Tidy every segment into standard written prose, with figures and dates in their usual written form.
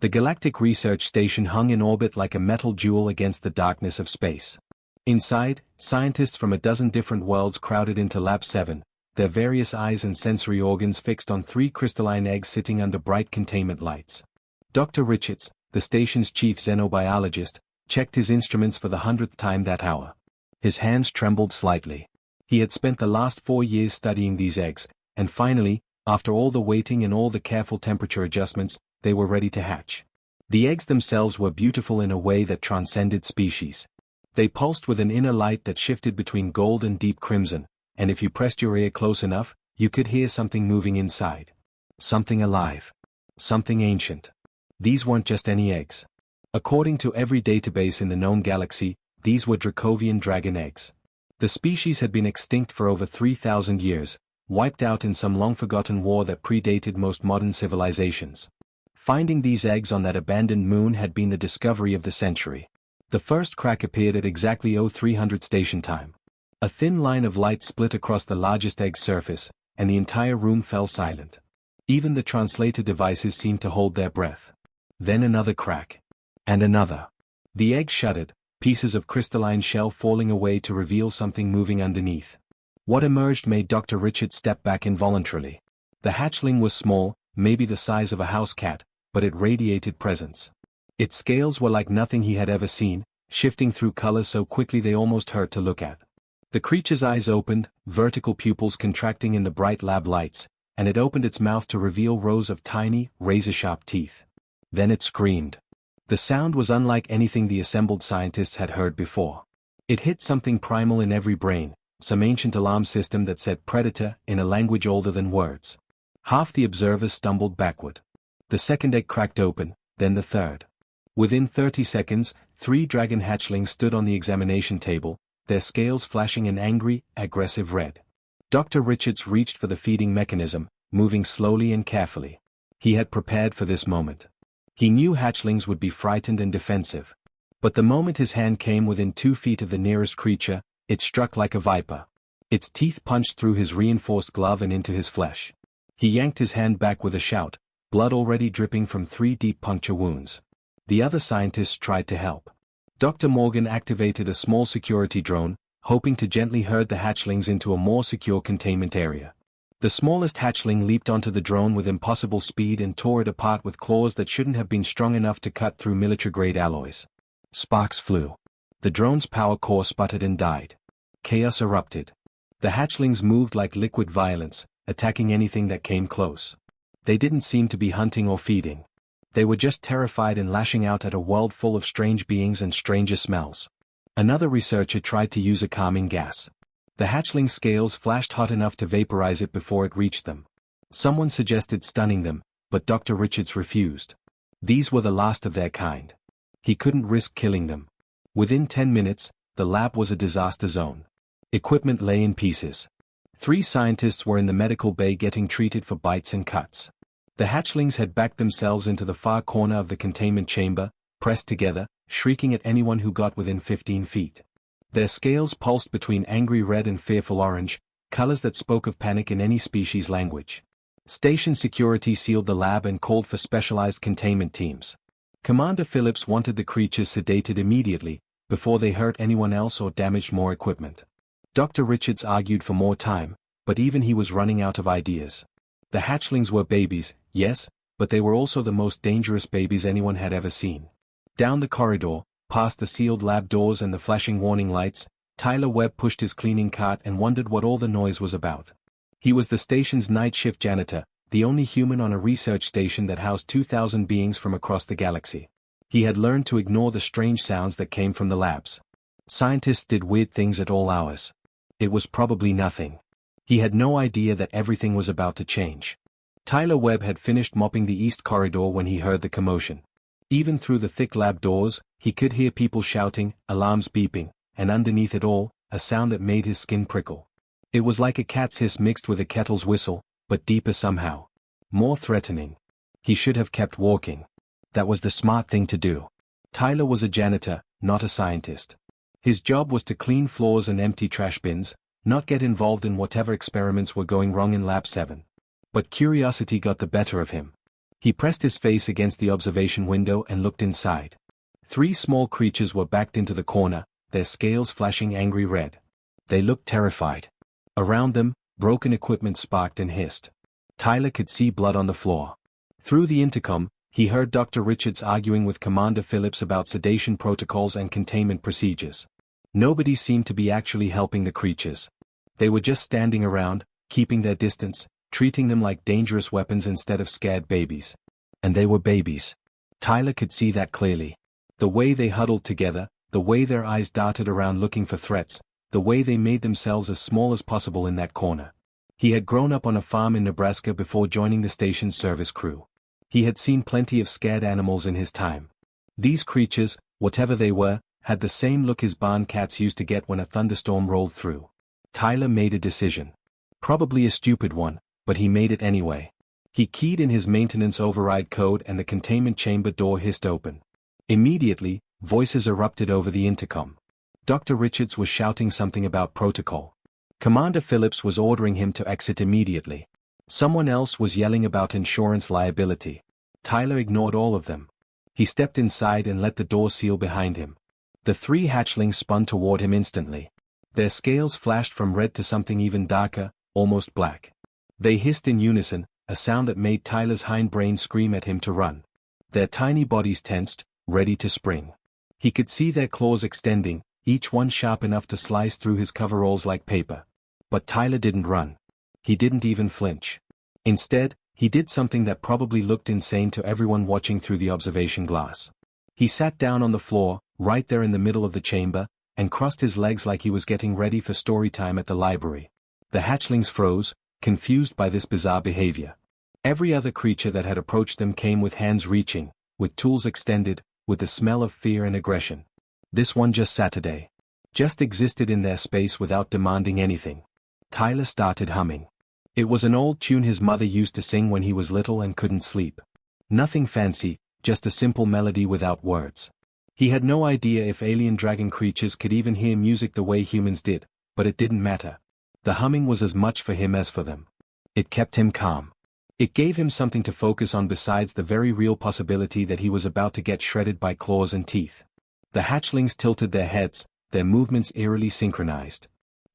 The Galactic Research Station hung in orbit like a metal jewel against the darkness of space. Inside, scientists from a dozen different worlds crowded into Lab 7, their various eyes and sensory organs fixed on 3 crystalline eggs sitting under bright containment lights. Dr. Richards, the station's chief xenobiologist, checked his instruments for the 100th time that hour. His hands trembled slightly. He had spent the last 4 years studying these eggs, and finally, after all the waiting and all the careful temperature adjustments, they were ready to hatch. The eggs themselves were beautiful in a way that transcended species. They pulsed with an inner light that shifted between gold and deep crimson, and if you pressed your ear close enough, you could hear something moving inside. Something alive. Something ancient. These weren't just any eggs. According to every database in the known galaxy, these were Dracovian dragon eggs. The species had been extinct for over 3,000 years, wiped out in some long-forgotten war that predated most modern civilizations. Finding these eggs on that abandoned moon had been the discovery of the century. The first crack appeared at exactly 0300 station time. A thin line of light split across the largest egg's surface, and the entire room fell silent. Even the translator devices seemed to hold their breath. Then another crack. And another. The egg shuddered, pieces of crystalline shell falling away to reveal something moving underneath. What emerged made Dr. Richard step back involuntarily. The hatchling was small, maybe the size of a house cat, but it radiated presence. Its scales were like nothing he had ever seen, shifting through colors so quickly they almost hurt to look at. The creature's eyes opened, vertical pupils contracting in the bright lab lights, and it opened its mouth to reveal rows of tiny, razor-sharp teeth. Then it screamed. The sound was unlike anything the assembled scientists had heard before. It hit something primal in every brain, some ancient alarm system that said predator in a language older than words. Half the observers stumbled backward. The second egg cracked open, then the third. Within 30 seconds, 3 dragon hatchlings stood on the examination table, their scales flashing an angry, aggressive red. Dr. Richards reached for the feeding mechanism, moving slowly and carefully. He had prepared for this moment. He knew hatchlings would be frightened and defensive. But the moment his hand came within 2 feet of the nearest creature, it struck like a viper. Its teeth punched through his reinforced glove and into his flesh. He yanked his hand back with a shout, blood already dripping from 3 deep puncture wounds. The other scientists tried to help. Dr. Morgan activated a small security drone, hoping to gently herd the hatchlings into a more secure containment area. The smallest hatchling leaped onto the drone with impossible speed and tore it apart with claws that shouldn't have been strong enough to cut through military-grade alloys. Sparks flew. The drone's power core sputtered and died. Chaos erupted. The hatchlings moved like liquid violence, attacking anything that came close. They didn't seem to be hunting or feeding. They were just terrified and lashing out at a world full of strange beings and stranger smells. Another researcher tried to use a calming gas. The hatchling's scales flashed hot enough to vaporize it before it reached them. Someone suggested stunning them, but Dr. Richards refused. These were the last of their kind. He couldn't risk killing them. Within 10 minutes, the lab was a disaster zone. Equipment lay in pieces. 3 scientists were in the medical bay getting treated for bites and cuts. The hatchlings had backed themselves into the far corner of the containment chamber, pressed together, shrieking at anyone who got within 15 feet. Their scales pulsed between angry red and fearful orange, colors that spoke of panic in any species' language. Station security sealed the lab and called for specialized containment teams. Commander Phillips wanted the creatures sedated immediately, before they hurt anyone else or damaged more equipment. Dr. Richards argued for more time, but even he was running out of ideas. The hatchlings were babies, yes, but they were also the most dangerous babies anyone had ever seen. Down the corridor, past the sealed lab doors and the flashing warning lights, Tyler Webb pushed his cleaning cart and wondered what all the noise was about. He was the station's night shift janitor, the only human on a research station that housed 2,000 beings from across the galaxy. He had learned to ignore the strange sounds that came from the labs. Scientists did weird things at all hours. It was probably nothing. He had no idea that everything was about to change. Tyler Webb had finished mopping the east corridor when he heard the commotion. Even through the thick lab doors, he could hear people shouting, alarms beeping, and underneath it all, a sound that made his skin prickle. It was like a cat's hiss mixed with a kettle's whistle, but deeper somehow. More threatening. He should have kept walking. That was the smart thing to do. Tyler was a janitor, not a scientist. His job was to clean floors and empty trash bins, not get involved in whatever experiments were going wrong in Lab 7. But curiosity got the better of him. He pressed his face against the observation window and looked inside. 3 small creatures were backed into the corner, their scales flashing angry red. They looked terrified. Around them, broken equipment sparked and hissed. Tyler could see blood on the floor. Through the intercom, he heard Dr. Richards arguing with Commander Phillips about sedation protocols and containment procedures. Nobody seemed to be actually helping the creatures. They were just standing around, keeping their distance, treating them like dangerous weapons instead of scared babies. And they were babies. Tyler could see that clearly. The way they huddled together, the way their eyes darted around looking for threats, the way they made themselves as small as possible in that corner. He had grown up on a farm in Nebraska before joining the station's service crew. He had seen plenty of scared animals in his time. These creatures, whatever they were, had the same look his barn cats used to get when a thunderstorm rolled through. Tyler made a decision. Probably a stupid one, but he made it anyway. He keyed in his maintenance override code and the containment chamber door hissed open. Immediately, voices erupted over the intercom. Dr. Richards was shouting something about protocol. Commander Phillips was ordering him to exit immediately. Someone else was yelling about insurance liability. Tyler ignored all of them. He stepped inside and let the door seal behind him. The 3 hatchlings spun toward him instantly. Their scales flashed from red to something even darker, almost black. They hissed in unison, a sound that made Tyler's hindbrain scream at him to run. Their tiny bodies tensed, ready to spring. He could see their claws extending, each one sharp enough to slice through his coveralls like paper. But Tyler didn't run. He didn't even flinch. Instead, he did something that probably looked insane to everyone watching through the observation glass. He sat down on the floor, right there in the middle of the chamber, and crossed his legs like he was getting ready for story time at the library. The hatchlings froze, confused by this bizarre behavior. Every other creature that had approached them came with hands reaching, with tools extended, with the smell of fear and aggression. This one just sat there. Just existed in their space without demanding anything. Tyler started humming. It was an old tune his mother used to sing when he was little and couldn't sleep. Nothing fancy, just a simple melody without words. He had no idea if alien dragon creatures could even hear music the way humans did, but it didn't matter. The humming was as much for him as for them. It kept him calm. It gave him something to focus on besides the very real possibility that he was about to get shredded by claws and teeth. The hatchlings tilted their heads, their movements eerily synchronized.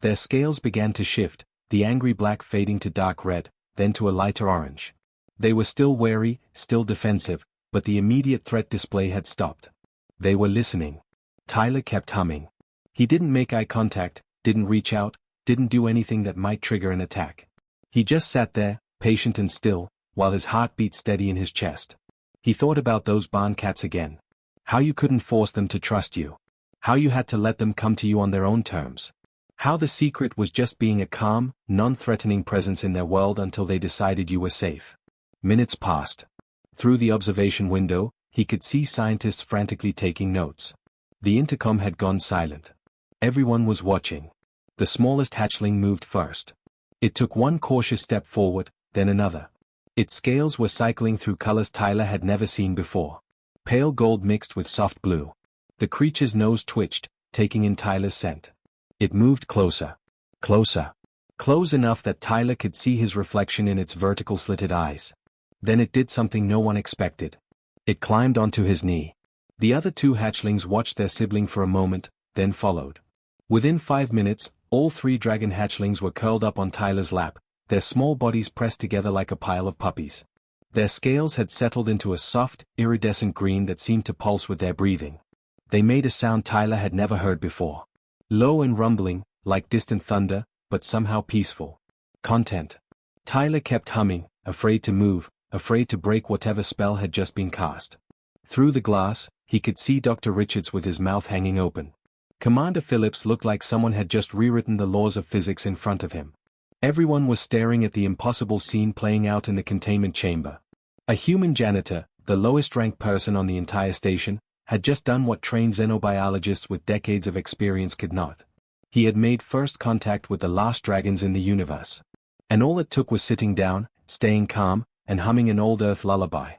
Their scales began to shift, the angry black fading to dark red, then to a lighter orange. They were still wary, still defensive, but the immediate threat display had stopped. They were listening. Tyler kept humming. He didn't make eye contact, didn't reach out, didn't do anything that might trigger an attack. He just sat there, patient and still, while his heart beat steady in his chest. He thought about those barn cats again. How you couldn't force them to trust you. How you had to let them come to you on their own terms. How the secret was just being a calm, non-threatening presence in their world until they decided you were safe. Minutes passed. Through the observation window, he could see scientists frantically taking notes. The intercom had gone silent. Everyone was watching. The smallest hatchling moved first. It took one cautious step forward, then another. Its scales were cycling through colors Tyler had never seen before. Pale gold mixed with soft blue. The creature's nose twitched, taking in Tyler's scent. It moved closer. Closer. Close enough that Tyler could see his reflection in its vertical slitted eyes. Then it did something no one expected. It climbed onto his knee. The other 2 hatchlings watched their sibling for a moment, then followed. Within 5 minutes, all 3 dragon hatchlings were curled up on Tyler's lap, their small bodies pressed together like a pile of puppies. Their scales had settled into a soft, iridescent green that seemed to pulse with their breathing. They made a sound Tyler had never heard before. Low and rumbling, like distant thunder, but somehow peaceful. Content. Tyler kept humming, afraid to move, afraid to break whatever spell had just been cast. Through the glass, he could see Dr. Richards with his mouth hanging open. Commander Phillips looked like someone had just rewritten the laws of physics in front of him. Everyone was staring at the impossible scene playing out in the containment chamber. A human janitor, the lowest-ranked person on the entire station, had just done what trained xenobiologists with decades of experience could not. He had made first contact with the last dragons in the universe. And all it took was sitting down, staying calm, and humming an old Earth lullaby.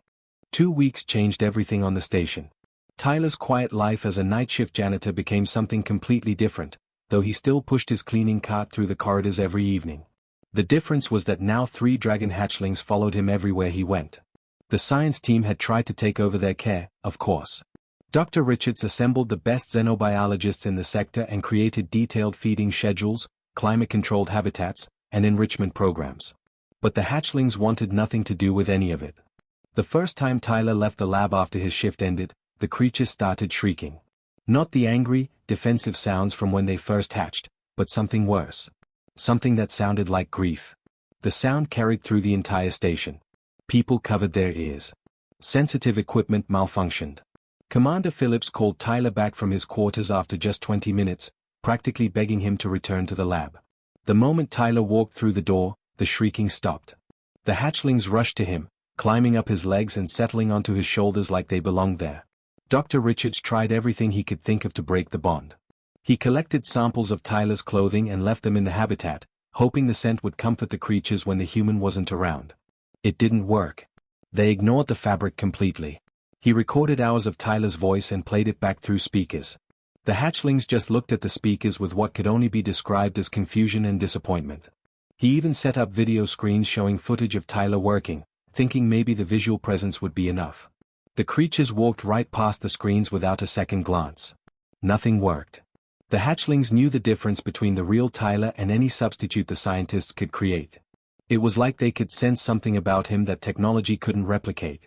2 weeks changed everything on the station. Tyler's quiet life as a night shift janitor became something completely different, though he still pushed his cleaning cart through the corridors every evening. The difference was that now 3 dragon hatchlings followed him everywhere he went. The science team had tried to take over their care, of course. Dr. Richards assembled the best xenobiologists in the sector and created detailed feeding schedules, climate-controlled habitats, and enrichment programs. But the hatchlings wanted nothing to do with any of it. The first time Tyler left the lab after his shift ended, the creatures started shrieking. Not the angry, defensive sounds from when they first hatched, but something worse. Something that sounded like grief. The sound carried through the entire station. People covered their ears. Sensitive equipment malfunctioned. Commander Phillips called Tyler back from his quarters after just 20 minutes, practically begging him to return to the lab. The moment Tyler walked through the door, the shrieking stopped. The hatchlings rushed to him, climbing up his legs and settling onto his shoulders like they belonged there. Dr. Richards tried everything he could think of to break the bond. He collected samples of Tyler's clothing and left them in the habitat, hoping the scent would comfort the creatures when the human wasn't around. It didn't work. They ignored the fabric completely. He recorded hours of Tyler's voice and played it back through speakers. The hatchlings just looked at the speakers with what could only be described as confusion and disappointment. He even set up video screens showing footage of Tyler working, thinking maybe the visual presence would be enough. The creatures walked right past the screens without a second glance. Nothing worked. The hatchlings knew the difference between the real Tyler and any substitute the scientists could create. It was like they could sense something about him that technology couldn't replicate.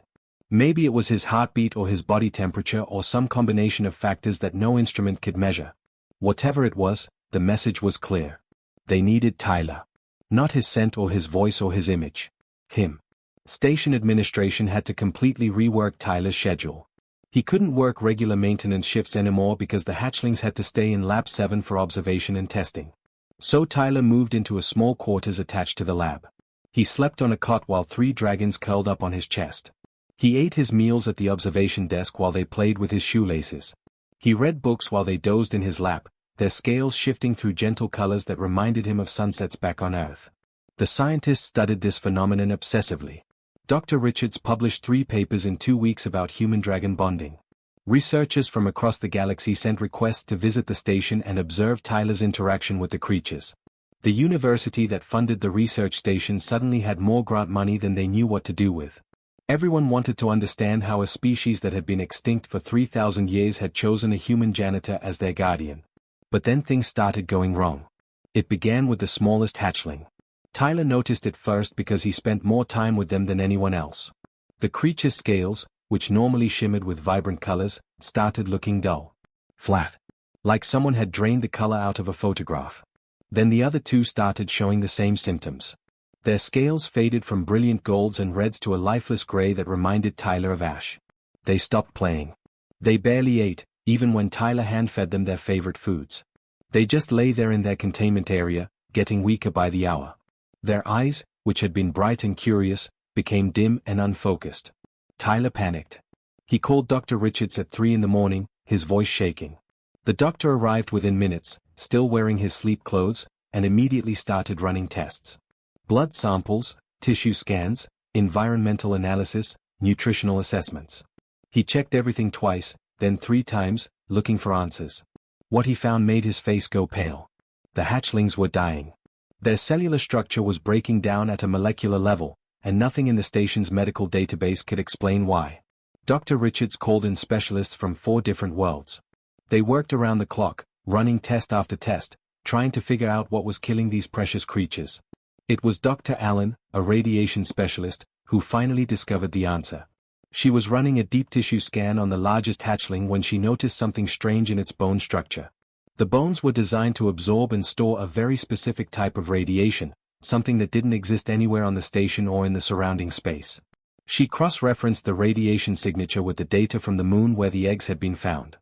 Maybe it was his heartbeat or his body temperature or some combination of factors that no instrument could measure. Whatever it was, the message was clear. They needed Tyler. Not his scent or his voice or his image. Him. Station administration had to completely rework Tyler's schedule. He couldn't work regular maintenance shifts anymore because the hatchlings had to stay in Lab 7 for observation and testing. So Tyler moved into a small quarters attached to the lab. He slept on a cot while 3 dragons curled up on his chest. He ate his meals at the observation desk while they played with his shoelaces. He read books while they dozed in his lap, their scales shifting through gentle colors that reminded him of sunsets back on Earth. The scientists studied this phenomenon obsessively. Dr. Richards published 3 papers in 2 weeks about human-dragon bonding. Researchers from across the galaxy sent requests to visit the station and observe Tyler's interaction with the creatures. The university that funded the research station suddenly had more grant money than they knew what to do with. Everyone wanted to understand how a species that had been extinct for 3,000 years had chosen a human janitor as their guardian. But then things started going wrong. It began with the smallest hatchling. Tyler noticed it first because he spent more time with them than anyone else. The creature's scales, which normally shimmered with vibrant colors, started looking dull. Flat. Like someone had drained the color out of a photograph. Then the other 2 started showing the same symptoms. Their scales faded from brilliant golds and reds to a lifeless gray that reminded Tyler of ash. They stopped playing. They barely ate, even when Tyler hand-fed them their favorite foods. They just lay there in their containment area, getting weaker by the hour. Their eyes, which had been bright and curious, became dim and unfocused. Tyler panicked. He called Dr. Richards at 3 in the morning, his voice shaking. The doctor arrived within minutes, still wearing his sleep clothes, and immediately started running tests. Blood samples, tissue scans, environmental analysis, nutritional assessments. He checked everything twice, then 3 times, looking for answers. What he found made his face go pale. The hatchlings were dying. Their cellular structure was breaking down at a molecular level, and nothing in the station's medical database could explain why. Dr. Richards called in specialists from 4 different worlds. They worked around the clock, running test after test, trying to figure out what was killing these precious creatures. It was Dr. Allen, a radiation specialist, who finally discovered the answer. She was running a deep tissue scan on the largest hatchling when she noticed something strange in its bone structure. The bones were designed to absorb and store a very specific type of radiation, something that didn't exist anywhere on the station or in the surrounding space. She cross-referenced the radiation signature with the data from the moon where the eggs had been found.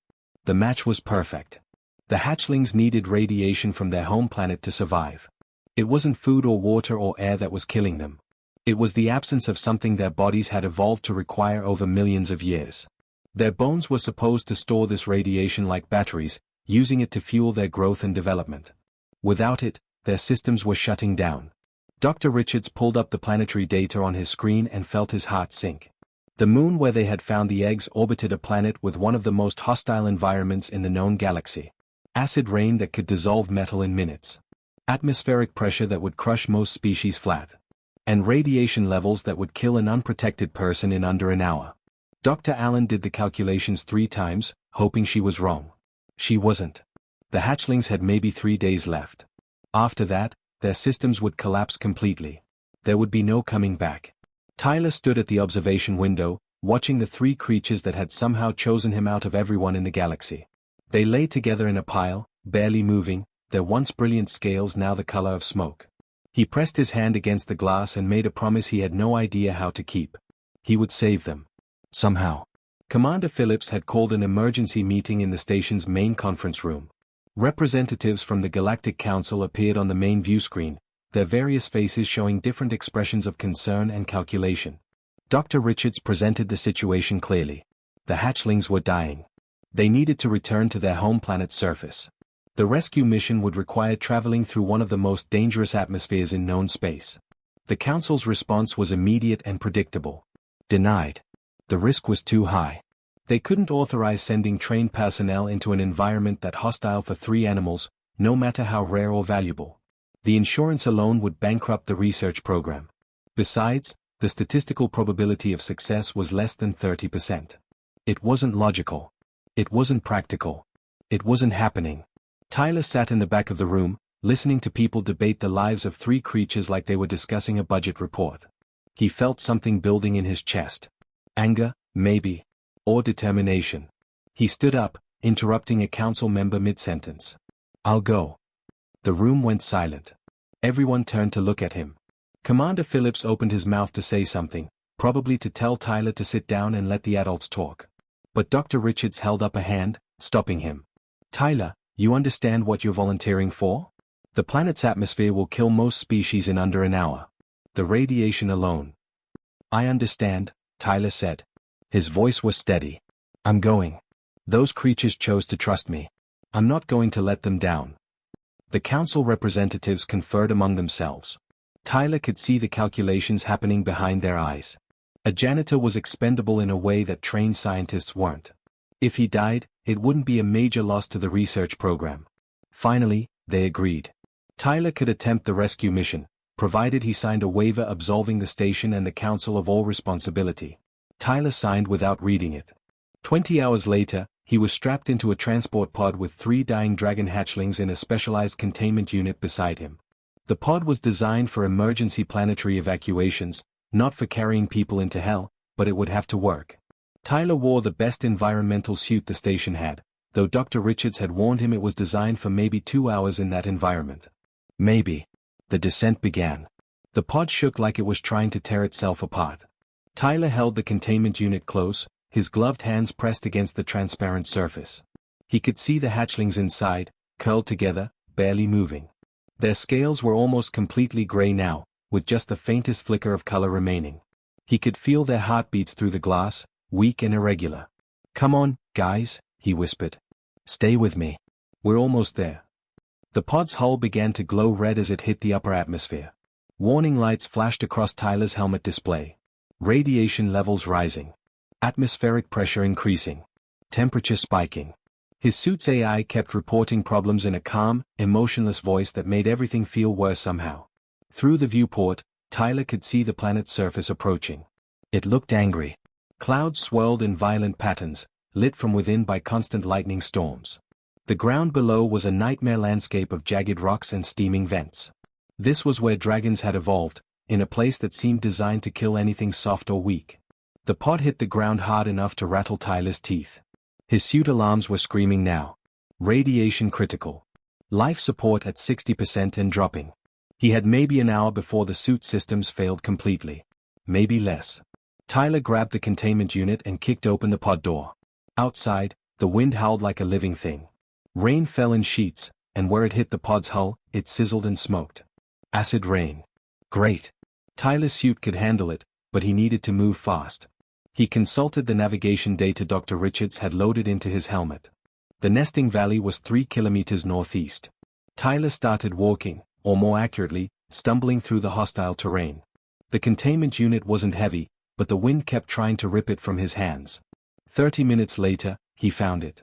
The match was perfect. The hatchlings needed radiation from their home planet to survive. It wasn't food or water or air that was killing them. It was the absence of something their bodies had evolved to require over millions of years. Their bones were supposed to store this radiation like batteries, using it to fuel their growth and development. Without it, their systems were shutting down. Dr. Richards pulled up the planetary data on his screen and felt his heart sink. The moon where they had found the eggs orbited a planet with one of the most hostile environments in the known galaxy. Acid rain that could dissolve metal in minutes. Atmospheric pressure that would crush most species flat. and radiation levels that would kill an unprotected person in under an hour. Dr. Allen did the calculations 3 times, hoping she was wrong. She wasn't. The hatchlings had maybe 3 days left. After that, their systems would collapse completely. There would be no coming back. Tyler stood at the observation window, watching the 3 creatures that had somehow chosen him out of everyone in the galaxy. They lay together in a pile, barely moving, their once brilliant scales now the color of smoke. He pressed his hand against the glass and made a promise he had no idea how to keep. He would save them. Somehow. Commander Phillips had called an emergency meeting in the station's main conference room. Representatives from the Galactic Council appeared on the main view screen, their various faces showing different expressions of concern and calculation. Dr. Richards presented the situation clearly. The hatchlings were dying. They needed to return to their home planet's surface. The rescue mission would require traveling through one of the most dangerous atmospheres in known space. The Council's response was immediate and predictable. Denied. The risk was too high. They couldn't authorize sending trained personnel into an environment that hostile for 3 animals, no matter how rare or valuable. The insurance alone would bankrupt the research program. Besides, the statistical probability of success was less than 30%. It wasn't logical. It wasn't practical. It wasn't happening. Tyler sat in the back of the room, listening to people debate the lives of 3 creatures like they were discussing a budget report. He felt something building in his chest. Anger, maybe. Or determination. He stood up, interrupting a council member mid-sentence. "I'll go." The room went silent. Everyone turned to look at him. Commander Phillips opened his mouth to say something, probably to tell Tyler to sit down and let the adults talk. But Dr. Richards held up a hand, stopping him. "Tyler, you understand what you're volunteering for? The planet's atmosphere will kill most species in under an hour. The radiation alone." "I understand," Tyler said. His voice was steady. "I'm going. Those creatures chose to trust me. I'm not going to let them down." The council representatives conferred among themselves. Tyler could see the calculations happening behind their eyes. A janitor was expendable in a way that trained scientists weren't. If he died, it wouldn't be a major loss to the research program. Finally, they agreed. Tyler could attempt the rescue mission, provided he signed a waiver absolving the station and the council of all responsibility. Tyler signed without reading it. 20 hours later, he was strapped into a transport pod with 3 dying dragon hatchlings in a specialized containment unit beside him. The pod was designed for emergency planetary evacuations, not for carrying people into hell, but it would have to work. Tyler wore the best environmental suit the station had, though Dr. Richards had warned him it was designed for maybe 2 hours in that environment. Maybe. The descent began. The pod shook like it was trying to tear itself apart. Tyler held the containment unit close, his gloved hands pressed against the transparent surface. He could see the hatchlings inside, curled together, barely moving. Their scales were almost completely gray now, with just the faintest flicker of color remaining. He could feel their heartbeats through the glass, weak and irregular. "Come on, guys," he whispered. "Stay with me. We're almost there." The pod's hull began to glow red as it hit the upper atmosphere. Warning lights flashed across Tyler's helmet display. Radiation levels rising. Atmospheric pressure increasing. Temperature spiking. His suit's AI kept reporting problems in a calm, emotionless voice that made everything feel worse somehow. Through the viewport, Tyler could see the planet's surface approaching. It looked angry. Clouds swirled in violent patterns, lit from within by constant lightning storms. The ground below was a nightmare landscape of jagged rocks and steaming vents. This was where dragons had evolved, in a place that seemed designed to kill anything soft or weak. The pod hit the ground hard enough to rattle Tyler's teeth. His suit alarms were screaming now. Radiation critical. Life support at 60% and dropping. He had maybe an hour before the suit systems failed completely. Maybe less. Tyler grabbed the containment unit and kicked open the pod door. Outside, the wind howled like a living thing. Rain fell in sheets, and where it hit the pod's hull, it sizzled and smoked. Acid rain. Great. Tyler's suit could handle it, but he needed to move fast. He consulted the navigation data Dr. Richards had loaded into his helmet. The nesting valley was 3 kilometers northeast. Tyler started walking, or more accurately, stumbling through the hostile terrain. The containment unit wasn't heavy, but the wind kept trying to rip it from his hands. 30 minutes later, he found it.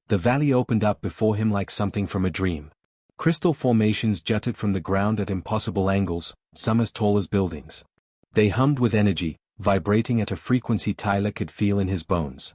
The valley opened up before him like something from a dream. Crystal formations jutted from the ground at impossible angles, some as tall as buildings. They hummed with energy, vibrating at a frequency Tyler could feel in his bones.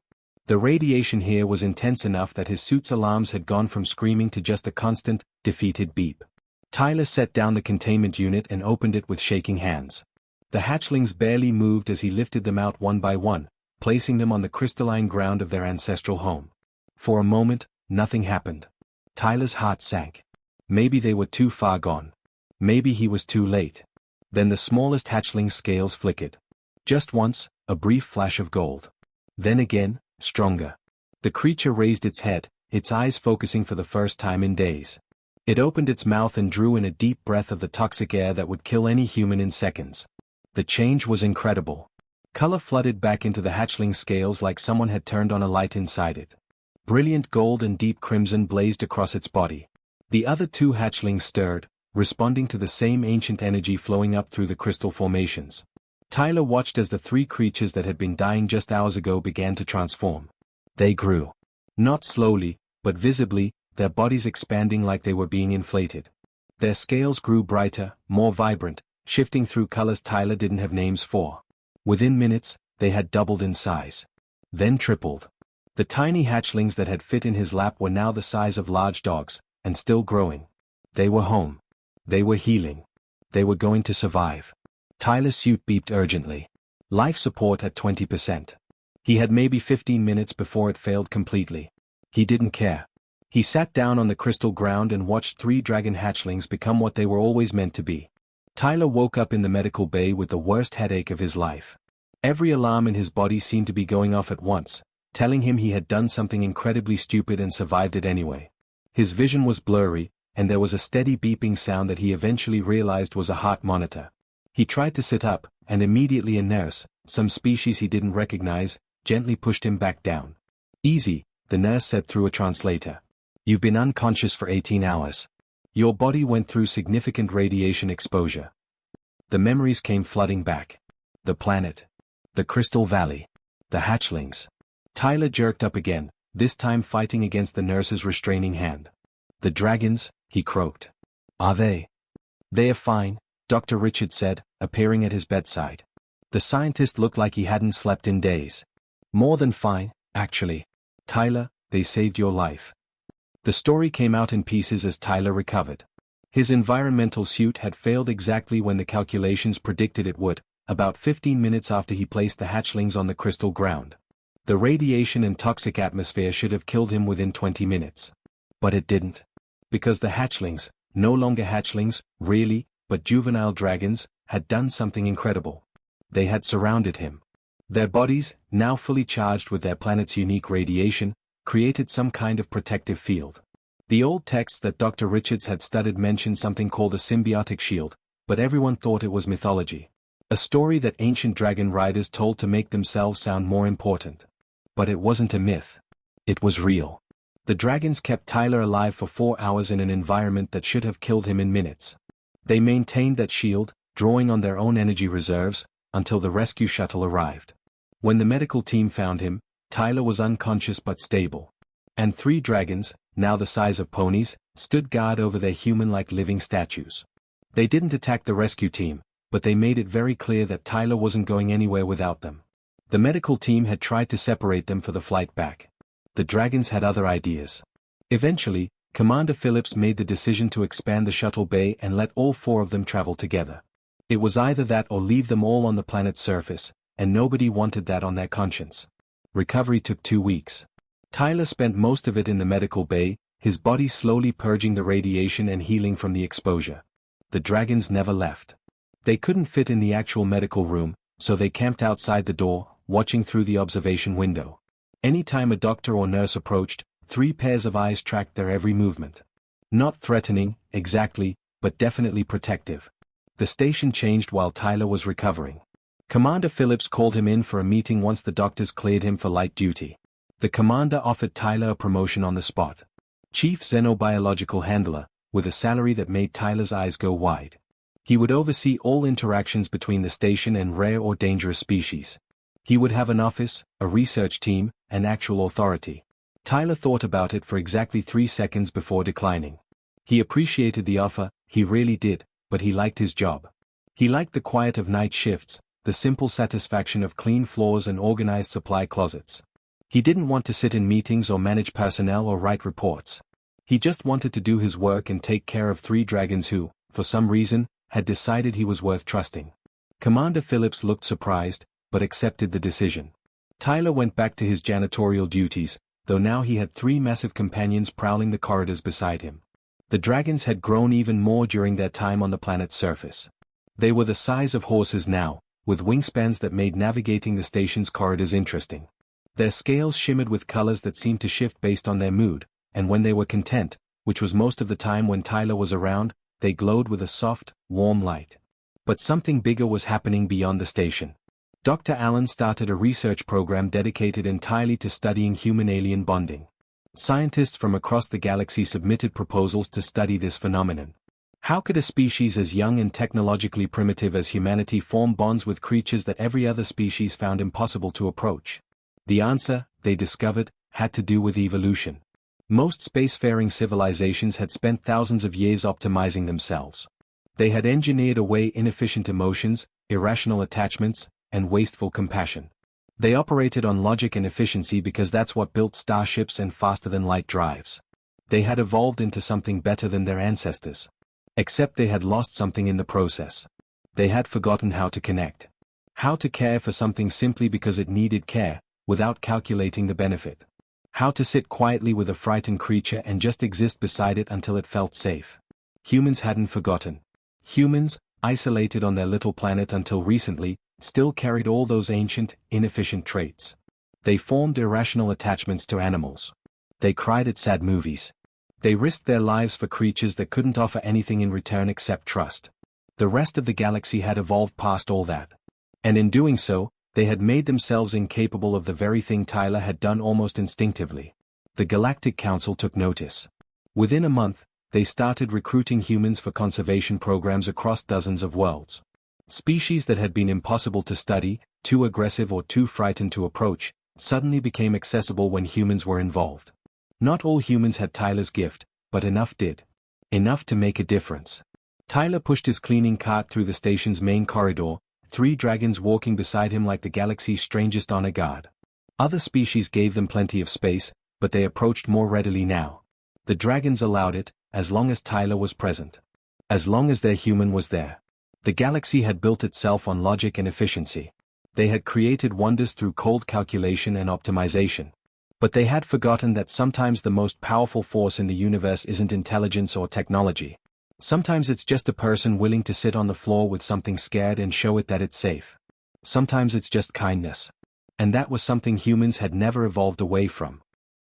The radiation here was intense enough that his suit's alarms had gone from screaming to just a constant, defeated beep. Tyler set down the containment unit and opened it with shaking hands. The hatchlings barely moved as he lifted them out one by one, placing them on the crystalline ground of their ancestral home. For a moment, nothing happened. Tyler's heart sank. Maybe they were too far gone. Maybe he was too late. Then the smallest hatchling's scales flickered. Just once, a brief flash of gold. Then again, stronger. The creature raised its head, its eyes focusing for the first time in days. It opened its mouth and drew in a deep breath of the toxic air that would kill any human in seconds. The change was incredible. Color flooded back into the hatchling's scales like someone had turned on a light inside it. Brilliant gold and deep crimson blazed across its body. The other two hatchlings stirred, responding to the same ancient energy flowing up through the crystal formations. Tyler watched as the three creatures that had been dying just hours ago began to transform. They grew. Not slowly, but visibly, their bodies expanding like they were being inflated. Their scales grew brighter, more vibrant, shifting through colors Tyler didn't have names for. Within minutes, they had doubled in size. Then tripled. The tiny hatchlings that had fit in his lap were now the size of large dogs, and still growing. They were home. They were healing. They were going to survive. Tyler's suit beeped urgently. Life support at 20%. He had maybe 15 minutes before it failed completely. He didn't care. He sat down on the crystal ground and watched three dragon hatchlings become what they were always meant to be. Tyler woke up in the medical bay with the worst headache of his life. Every alarm in his body seemed to be going off at once, telling him he had done something incredibly stupid and survived it anyway. His vision was blurry, and there was a steady beeping sound that he eventually realized was a heart monitor. He tried to sit up, and immediately a nurse, some species he didn't recognize, gently pushed him back down. "Easy," the nurse said through a translator. "You've been unconscious for 18 hours. Your body went through significant radiation exposure." The memories came flooding back. The planet. The Crystal Valley. The hatchlings. Tyler jerked up again, this time fighting against the nurse's restraining hand. "The dragons," he croaked. "Are they?" "They are fine," Dr. Richard said, appearing at his bedside. The scientist looked like he hadn't slept in days. "More than fine, actually. Tyler, they saved your life." The story came out in pieces as Tyler recovered. His environmental suit had failed exactly when the calculations predicted it would, about 15 minutes after he placed the hatchlings on the crystal ground. The radiation and toxic atmosphere should have killed him within 20 minutes. But it didn't. Because the hatchlings, no longer hatchlings, really, but juvenile dragons, had done something incredible. They had surrounded him. Their bodies, now fully charged with their planet's unique radiation, created some kind of protective field. The old text that Dr. Richards had studied mentioned something called a symbiotic shield, but everyone thought it was mythology. A story that ancient dragon riders told to make themselves sound more important. But it wasn't a myth. It was real. The dragons kept Tyler alive for 4 hours in an environment that should have killed him in minutes. They maintained that shield, drawing on their own energy reserves, until the rescue shuttle arrived. When the medical team found him, Tyler was unconscious but stable. And 3 dragons, now the size of ponies, stood guard over their human-like living statues. They didn't attack the rescue team, but they made it very clear that Tyler wasn't going anywhere without them. The medical team had tried to separate them for the flight back. The dragons had other ideas. Eventually, Commander Phillips made the decision to expand the shuttle bay and let all 4 of them travel together. It was either that or leave them all on the planet's surface, and nobody wanted that on their conscience. Recovery took 2 weeks. Tyler spent most of it in the medical bay, his body slowly purging the radiation and healing from the exposure. The dragons never left. They couldn't fit in the actual medical room, so they camped outside the door, watching through the observation window. Anytime a doctor or nurse approached, 3 pairs of eyes tracked their every movement. Not threatening, exactly, but definitely protective. The station changed while Tyler was recovering. Commander Phillips called him in for a meeting once the doctors cleared him for light duty. The commander offered Tyler a promotion on the spot. Chief Xenobiological Handler, with a salary that made Tyler's eyes go wide. He would oversee all interactions between the station and rare or dangerous species. He would have an office, a research team, and actual authority. Tyler thought about it for exactly 3 seconds before declining. He appreciated the offer, he really did, but he liked his job. He liked the quiet of night shifts, the simple satisfaction of clean floors and organized supply closets. He didn't want to sit in meetings or manage personnel or write reports. He just wanted to do his work and take care of 3 dragons who, for some reason, had decided he was worth trusting. Commander Phillips looked surprised, but accepted the decision. Tyler went back to his janitorial duties, though now he had 3 massive companions prowling the corridors beside him. The dragons had grown even more during their time on the planet's surface. They were the size of horses now, with wingspans that made navigating the station's corridors interesting. Their scales shimmered with colors that seemed to shift based on their mood, and when they were content, which was most of the time when Tyler was around, they glowed with a soft, warm light. But something bigger was happening beyond the station. Dr. Allen started a research program dedicated entirely to studying human-alien bonding. Scientists from across the galaxy submitted proposals to study this phenomenon. How could a species as young and technologically primitive as humanity form bonds with creatures that every other species found impossible to approach? The answer, they discovered, had to do with evolution. Most spacefaring civilizations had spent thousands of years optimizing themselves. They had engineered away inefficient emotions, irrational attachments, and wasteful compassion. They operated on logic and efficiency because that's what built starships and faster-than-light drives. They had evolved into something better than their ancestors. Except they had lost something in the process. They had forgotten how to connect. How to care for something simply because it needed care, without calculating the benefit. How to sit quietly with a frightened creature and just exist beside it until it felt safe. Humans hadn't forgotten. Humans, isolated on their little planet until recently, still carried all those ancient, inefficient traits. They formed irrational attachments to animals. They cried at sad movies. They risked their lives for creatures that couldn't offer anything in return except trust. The rest of the galaxy had evolved past all that. And in doing so, they had made themselves incapable of the very thing Tyler had done almost instinctively. The Galactic Council took notice. Within a month, they started recruiting humans for conservation programs across dozens of worlds. Species that had been impossible to study, too aggressive or too frightened to approach, suddenly became accessible when humans were involved. Not all humans had Tyler's gift, but enough did. Enough to make a difference. Tyler pushed his cleaning cart through the station's main corridor, 3 dragons walking beside him like the galaxy's strangest honor guard. Other species gave them plenty of space, but they approached more readily now. The dragons allowed it, as long as Tyler was present. As long as their human was there. The galaxy had built itself on logic and efficiency. They had created wonders through cold calculation and optimization. But they had forgotten that sometimes the most powerful force in the universe isn't intelligence or technology. Sometimes it's just a person willing to sit on the floor with something scared and show it that it's safe. Sometimes it's just kindness. And that was something humans had never evolved away from.